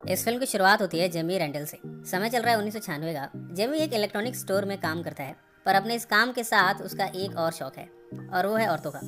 इस फिल्म की शुरुआत होती है जेमी रेंडल से। समय चल रहा है 1996 का। जेमी एक इलेक्ट्रॉनिक स्टोर में काम करता है, पर अपने इस काम के साथ उसका एक और शौक है, और वो है औरतों का।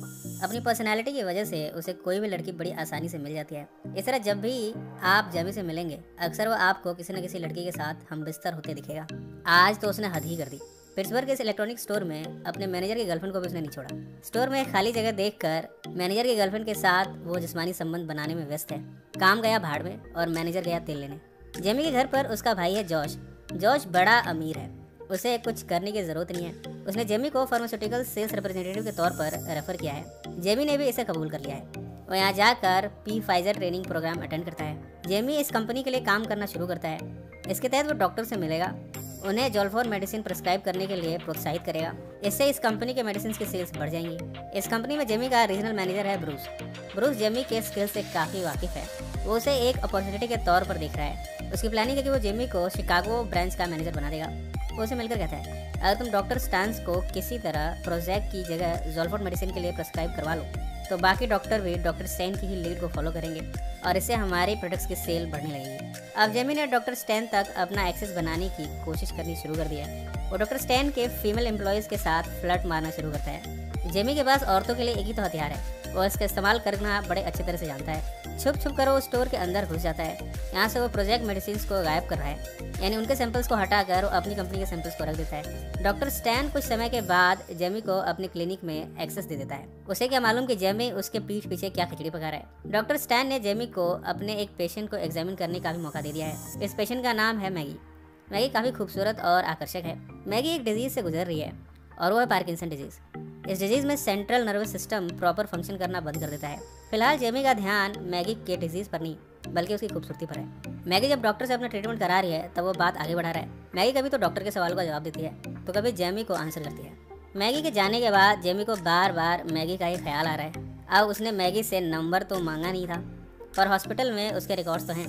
अपनी पर्सनैलिटी की वजह से उसे कोई भी लड़की बड़ी आसानी से मिल जाती है। इस तरह जब भी आप जेमी से मिलेंगे, अक्सर वो आपको किसी न किसी लड़की के साथ हम बिस्तर होते दिखेगा। आज तो उसने हद ही कर दी। पिट्सबर्ग के इस इलेक्ट्रॉनिक स्टोर में अपने मैनेजर की गर्लफ्रेंड को भी उसने नहीं छोड़ा। स्टोर में एक खाली जगह देखकर मैनेजर की गर्लफ्रेंड के साथ वो जिस्मानी संबंध बनाने में व्यस्त है। काम गया भाड़ में और मैनेजर गया तेल लेने। जेमी के घर पर उसका भाई है जॉश। जॉश बड़ा अमीर है, उसे कुछ करने की जरूरत नहीं है। उसने जेमी को फार्मास्यूटिकल सेल्स रिप्रेजेंटेटिव के तौर पर रेफर किया है। जेमी ने भी इसे कबूल कर लिया है। वो यहाँ जाकर फाइजर ट्रेनिंग प्रोग्राम अटेंड करता है। जेमी इस कंपनी के लिए काम करना शुरू करता है। इसके तहत वो डॉक्टर से मिलेगा, उन्हें जोल्फोर मेडिसिन प्रिस्क्राइब करने के लिए प्रोत्साहित करेगा। इससे इस कंपनी के मेडिसिन की सेल्स बढ़ जाएंगी। इस कंपनी में जेमी का रीजनल मैनेजर है ब्रूस। ब्रूस जेमी के स्किल से काफ़ी वाकिफ है। वो उसे एक अपॉर्चुनिटी के तौर पर देख रहा है। उसकी प्लानिंग है कि वो जेमी को शिकागो ब्रांच का मैनेजर बना देगा। वो उसे मिलकर कहता है, अगर तुम डॉक्टर स्टांस को किसी तरह प्रोजेक्ट की जगह जोल्फोर मेडिसिन के लिए प्रिस्क्राइब करवा लो, तो बाकी डॉक्टर भी डॉक्टर स्टैन की ही लीड को फॉलो करेंगे और इससे हमारे प्रोडक्ट्स की सेल बढ़ने लगेगी। अब जेमी ने डॉक्टर स्टैन तक अपना एक्सेस बनाने की कोशिश करनी शुरू कर दी है। वो डॉक्टर स्टैन के फीमेल एम्प्लॉयज़ के साथ फ्लर्ट मारना शुरू करता है। जेमी के पास औरतों के लिए एक ही तो हथियार है, वो इसका इस्तेमाल करना बड़े अच्छी तरह से जानता है। छुप छुप कर वो स्टोर के अंदर घुस जाता है। यहाँ से वो प्रोजेक्ट मेडिसिन को गायब कर रहा है, यानी उनके सैंपल्स को हटाकर वो अपनी कंपनी के सैंपल्स को रख देता है। डॉक्टर स्टैन कुछ समय के बाद जेमी को अपनी क्लिनिक में एक्सेस दे देता है। उसे क्या मालूम कि जेमी उसके पीठ पीछे क्या खिचड़ी पका रहा है। डॉक्टर स्टैन ने जेमी को अपने एक पेशेंट को एग्जामिन करने का भी मौका दे दिया है। इस पेशेंट का नाम है मैगी। मैगी काफ़ी खूबसूरत और आकर्षक है। मैगी एक डिजीज़ से गुजर रही है और वो है पार्किंसन डिजीज़। इस डिजीज़ में central nervous system proper function करना बंद कर देता है। फिलहाल जेमी का ध्यान मैगी के डिजीज़ पर नहीं, बल्कि उसकी खूबसूरती पर है। मैगी जब डॉक्टर से अपना ट्रीटमेंट करा रही है, तब वो बात आगे बढ़ा रहा है। मैगी कभी तो डॉक्टर के सवाल का जवाब देती है, तो कभी जेमी को आंसर करती है। मैगी के जाने के बाद जेमी को बार बार मैगी का ही ख्याल आ रहा है। अब उसने मैगी से नंबर तो मांगा नहीं था, पर हॉस्पिटल में उसके रिकॉर्ड्स तो हैं।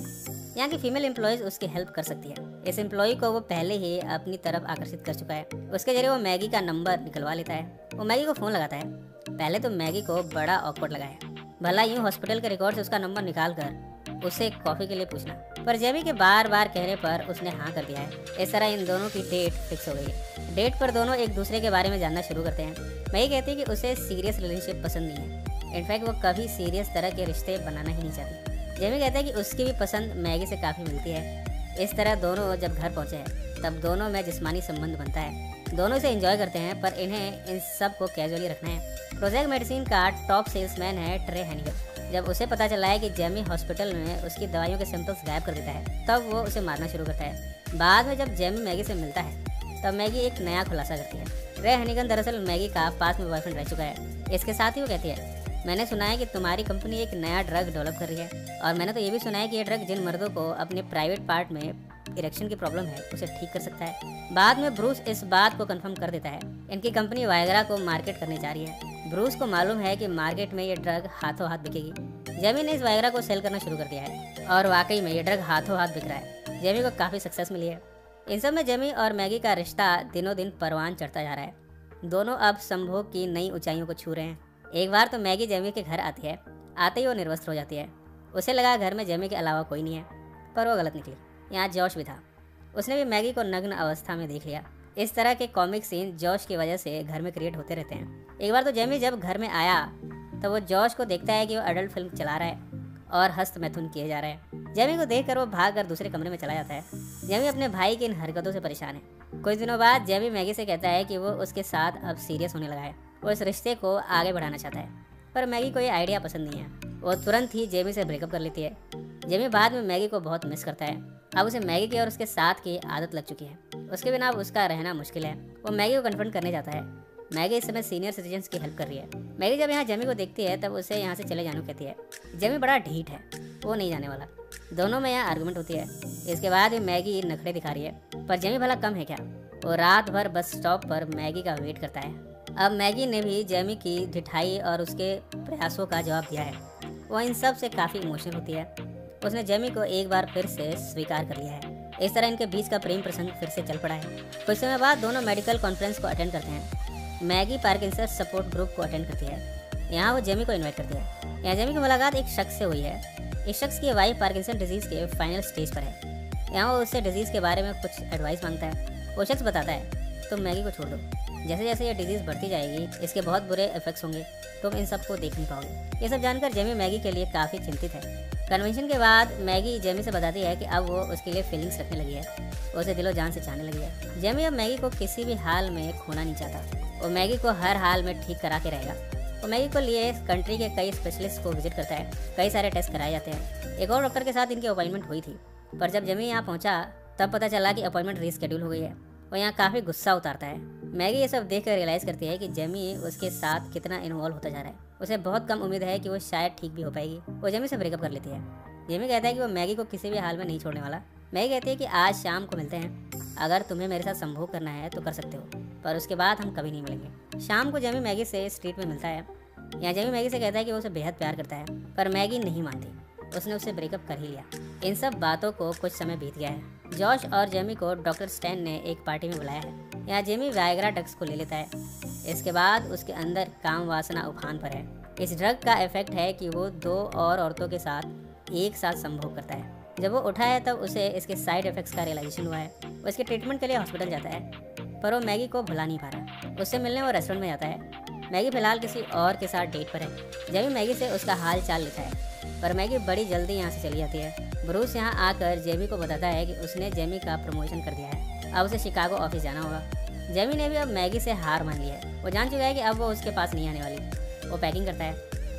यहाँ की फीमेल एम्प्लॉयज़ उसकी हेल्प कर सकती है। इस एम्प्लॉय को वो पहले ही अपनी तरफ आकर्षित कर चुका है। उसके जरिए वो मैगी का नंबर निकलवा लेता है। वो मैगी को फ़ोन लगाता है। पहले तो मैगी को बड़ा ऑकवर्ड लगा है, भला यूँ हॉस्पिटल के रिकॉर्ड से उसका नंबर निकाल कर उसे कॉफ़ी के लिए पूछना, पर जेमी के बार बार कहने पर उसने हाँ कर दिया है। इस तरह इन दोनों की डेट फिक्स हो गई है। डेट पर दोनों एक दूसरे के बारे में जानना शुरू करते हैं। मैगी कहती है कि उसे सीरियस रिलेशनशिप पसंद नहीं है। इनफैक्ट वो कभी सीरियस तरह के रिश्ते बनाना ही नहीं चाहती। जेमी कहता है कि उसकी भी पसंद मैगी से काफ़ी मिलती है। इस तरह दोनों जब घर पहुँचे हैं, तब दोनों में जिस्मानी संबंध बनता है। दोनों इसे एंजॉय करते हैं, पर इन्हें इन सब को कैजुअली रखना है। प्रोजेक्ट मेडिसिन का टॉप सेल्समैन है ट्रे हैनिगन। जब उसे पता चला है कि जेमी हॉस्पिटल में उसकी दवाइयों के सैंपल्स गायब कर देता है, तब वो उसे मारना शुरू करता है। बाद में जब जेमी मैगी से मिलता है, तब मैगी एक नया खुलासा करती है। ट्रे हैनिगन दरअसल मैगी का पास में बॉयफ्रेंड रह चुका है। इसके साथ ही वो कहती है, मैंने सुना है कि तुम्हारी कंपनी एक नया ड्रग डेवलप कर रही है, और मैंने तो ये भी सुना है कि ये ड्रग जिन मर्दों को अपने प्राइवेट पार्ट में इरेक्शन की प्रॉब्लम है, उसे ठीक कर सकता है। बाद में ब्रूस इस बात को कंफर्म कर देता है। इनकी कंपनी वायग्रा को मार्केट करने जा रही है। ब्रूस को मालूम है कि मार्केट में ये ड्रग हाथों हाथ बिकेगी। जेमी ने इस वायग्रा को सेल करना शुरू कर दिया है, और वाकई में ये ड्रग हाथों हाथ बिक रहा है। जेमी को काफ़ी सक्सेस मिली है। इन सब में जेमी और मैगी का रिश्ता दिनों दिन परवान चढ़ता जा रहा है। दोनों अब संभोग की नई ऊंचाइयों को छू रहे हैं। एक बार तो मैगी जेमी के घर आती है। आते ही वो निर्वस्त्र हो जाती है। उसे लगा घर में जेमी के अलावा कोई नहीं है, पर वो गलत निकली। यहाँ जॉश भी था। उसने भी मैगी को नग्न अवस्था में देख लिया। इस तरह के कॉमिक सीन जॉश की वजह से घर में क्रिएट होते रहते हैं। एक बार तो जेमी जब घर में आया, तो वो जॉश को देखता है कि वो अडल्ट फिल्म चला रहा है और हस्त मैथुन किए जा रहा है। जेमी को देखकर वो भागकर दूसरे कमरे में चला जाता है। जेमी अपने भाई की इन हरकतों से परेशान है। कुछ दिनों बाद जेमी मैगी से कहता है कि वो उसके साथ अब सीरियस होने लगा है। वो इस रिश्ते को आगे बढ़ाना चाहता है, पर मैगी को ये आइडिया पसंद नहीं है। वो तुरंत ही जेमी से ब्रेकअप कर लेती है। जेमी बाद में मैगी को बहुत मिस करता है। अब उसे मैगी की और उसके साथ की आदत लग चुकी है। उसके बिना अब उसका रहना मुश्किल है। वो मैगी को कन्फ्रंट करने जाता है। मैगी इस समय सीनियर सिटीजन्स की हेल्प कर रही है। मैगी जब यहाँ जेमी को देखती है, तब उसे यहाँ से चले जाने कहती है। जेमी बड़ा ढीठ है, वो नहीं जाने वाला। दोनों में यहाँ आर्गुमेंट होती है। इसके बाद भी मैगी नखरे दिखा रही है, पर जेमी भला कम है क्या? वो रात भर बस स्टॉप पर मैगी का वेट करता है। अब मैगी ने भी जेमी की ढिठाई और उसके प्रयासों का जवाब दिया है। वो इन सब से काफ़ी इमोशनल होती है। उसने जेमी को एक बार फिर से स्वीकार कर लिया है। इस तरह इनके बीच का प्रेम प्रसंग फिर से चल पड़ा है। कुछ समय बाद दोनों मेडिकल कॉन्फ्रेंस को अटेंड करते हैं। मैगी पार्किंसन सपोर्ट ग्रुप को अटेंड करती है। यहाँ वो जेमी को इन्वाइट करती है। यहाँ जेमी की मुलाकात एक शख्स से हुई है इस शख्स की वाइफ पार्किंसन डिजीज़ के फाइनल स्टेज पर है। यहाँ वो उससे डिजीज़ के बारे में कुछ एडवाइस मांगता है। वो शख्स बताता है, तुम मैगी को छोड़ दो, जैसे जैसे ये डिजीज़ बढ़ती जाएगी इसके बहुत बुरे इफेक्ट्स होंगे, तुम इन सब को देख नहीं पाओगे। ये सब जानकर जेमी मैगी के लिए काफ़ी चिंतित है। कन्वेंशन के बाद मैगी जेमी से बताती है कि अब वो उसके लिए फीलिंग्स रखने लगी है, वो उसे दिलो जान से चाहने लगी है। जेमी अब मैगी को किसी भी हाल में खोना नहीं चाहता, वो मैगी को हर हाल में ठीक करा के रहेगा। वो मैगी को लिए कंट्री के कई स्पेशलिस्ट को विजिट करता है, कई सारे टेस्ट कराए जाते हैं। एक और डॉक्टर के साथ इनकी अपॉइंटमेंट हुई थी, पर जब जेमी यहाँ पहुँचा तब पता चला कि अपॉइंटमेंट रीस्केड्यूल हो गई है। वो यहाँ काफ़ी गुस्सा उतारता है। मैगी ये सब देख कर रियलाइज़ करती है कि जेमी उसके साथ कितना इन्वॉल्व होता जा रहा है। उसे बहुत कम उम्मीद है कि वो शायद ठीक भी हो पाएगी। वो जेमी से ब्रेकअप कर लेती है। जेमी कहता है कि वो मैगी को किसी भी हाल में नहीं छोड़ने वाला। मैगी कहती है कि आज शाम को मिलते हैं, अगर तुम्हें मेरे साथ संभोग करना है तो कर सकते हो, पर उसके बाद हम कभी नहीं मिलेंगे। शाम को जेमी मैगी से स्ट्रीट में मिलता है। यहाँ जेमी मैगी से कहता है कि वो उसे बेहद प्यार करता है, पर मैगी नहीं मानती, उसने उससे ब्रेकअप कर ही लिया। इन सब बातों को कुछ समय बीत गया है। जॉश और जेमी को डॉक्टर स्टैन ने एक पार्टी में बुलाया है। यहाँ जेमी वायग्रा ड्रग्स को ले लेता है। इसके बाद उसके अंदर काम वासना उफान पर है। इस ड्रग का इफेक्ट है कि वो 2 और औरतों के साथ एक साथ संभोग करता है। जब वो उठा है तब उसे इसके साइड इफेक्ट्स का रियलाइजेशन हुआ है। वो इसके ट्रीटमेंट के लिए हॉस्पिटल जाता है, पर वो मैगी को भुला नहीं पा रहा। उससे मिलने वो रेस्टोरेंट में जाता है। मैगी फिलहाल किसी और के साथ डेट पर है। जेमी मैगी से उसका हाल चाल लेता है, पर मैगी बड़ी जल्दी यहाँ से चली जाती है। ब्रूस यहाँ आकर जेमी को बताता है कि उसने जेमी का प्रमोशन कर दिया है, अब उसे शिकागो ऑफिस जाना होगा। जेमी ने भी अब मैगी से हार मान ली है। वो जान चुका है कि अब वो उसके पास नहीं आने वाली। वो पैकिंग करता है,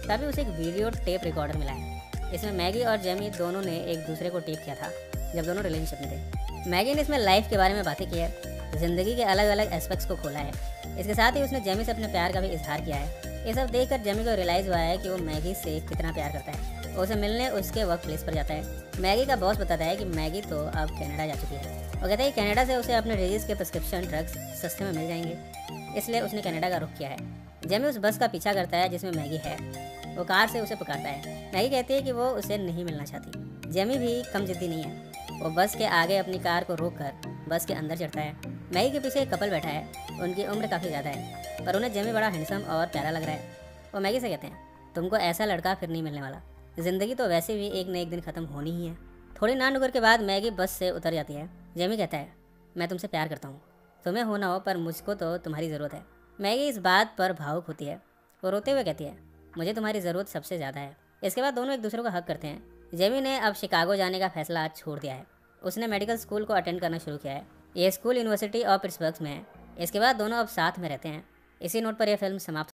तभी उसे एक वीडियो टेप रिकॉर्डर मिला है। इसमें मैगी और जेमी दोनों ने एक दूसरे को टेप किया था जब दोनों रिलेशनशिप में थे। मैगी ने इसमें लाइफ के बारे में बातें की है, ज़िंदगी के अलग अलग एस्पेक्ट्स को खोला है। इसके साथ ही उसने जेमी से अपने प्यार का भी इजहार किया है। ये सब देखकर जेमी को रियलाइज़ हुआ है कि वो मैगी से कितना प्यार करता है। वो उसे मिलने उसके वर्क प्लेस पर जाता है। मैगी का बॉस बताता है कि मैगी तो अब कनाडा जा चुकी है। वो कहता है कि कनाडा से उसे अपने डिजीज़ के प्रिस्क्रिप्शन ड्रग्स सस्ते में मिल जाएंगे, इसलिए उसने कनाडा का रुख किया है। जेमी उस बस का पीछा करता है जिसमें मैगी है। वो कार से उसे पुकारता है। मैगी कहती है कि वो उसे नहीं मिलना चाहती। जेमी भी कम जिद्दी नहीं है। वो बस के आगे अपनी कार को रोक कर बस के अंदर चढ़ता है। मैगी के पीछे एक कपल बैठा है। उनकी उम्र काफ़ी ज़्यादा है, पर उन्हें जेमी बड़ा हैंडसम और प्यारा लग रहा है। वो मैगी से कहते हैं, तुमको ऐसा लड़का फिर नहीं मिलने वाला, ज़िंदगी तो वैसे भी एक न एक दिन ख़त्म होनी ही है। थोड़ी ना नुकर के बाद मैगी बस से उतर जाती है। जेमी कहता है, मैं तुमसे प्यार करता हूँ, तुम्हें हो ना हो पर मुझको तो तुम्हारी ज़रूरत है। मैगी इस बात पर भावुक होती है। वो रोते हुए कहती है, मुझे तुम्हारी ज़रूरत सबसे ज़्यादा है। इसके बाद दोनों एक दूसरे को हक करते हैं। जेमी ने अब शिकागो जाने का फैसला छोड़ दिया है। उसने मेडिकल स्कूल को अटेंड करना शुरू किया है। ये स्कूल यूनिवर्सिटी ऑफ पिट्सबर्ग में है। इसके बाद दोनों अब साथ में रहते हैं। इसी नोट पर यह फिल्म समाप्त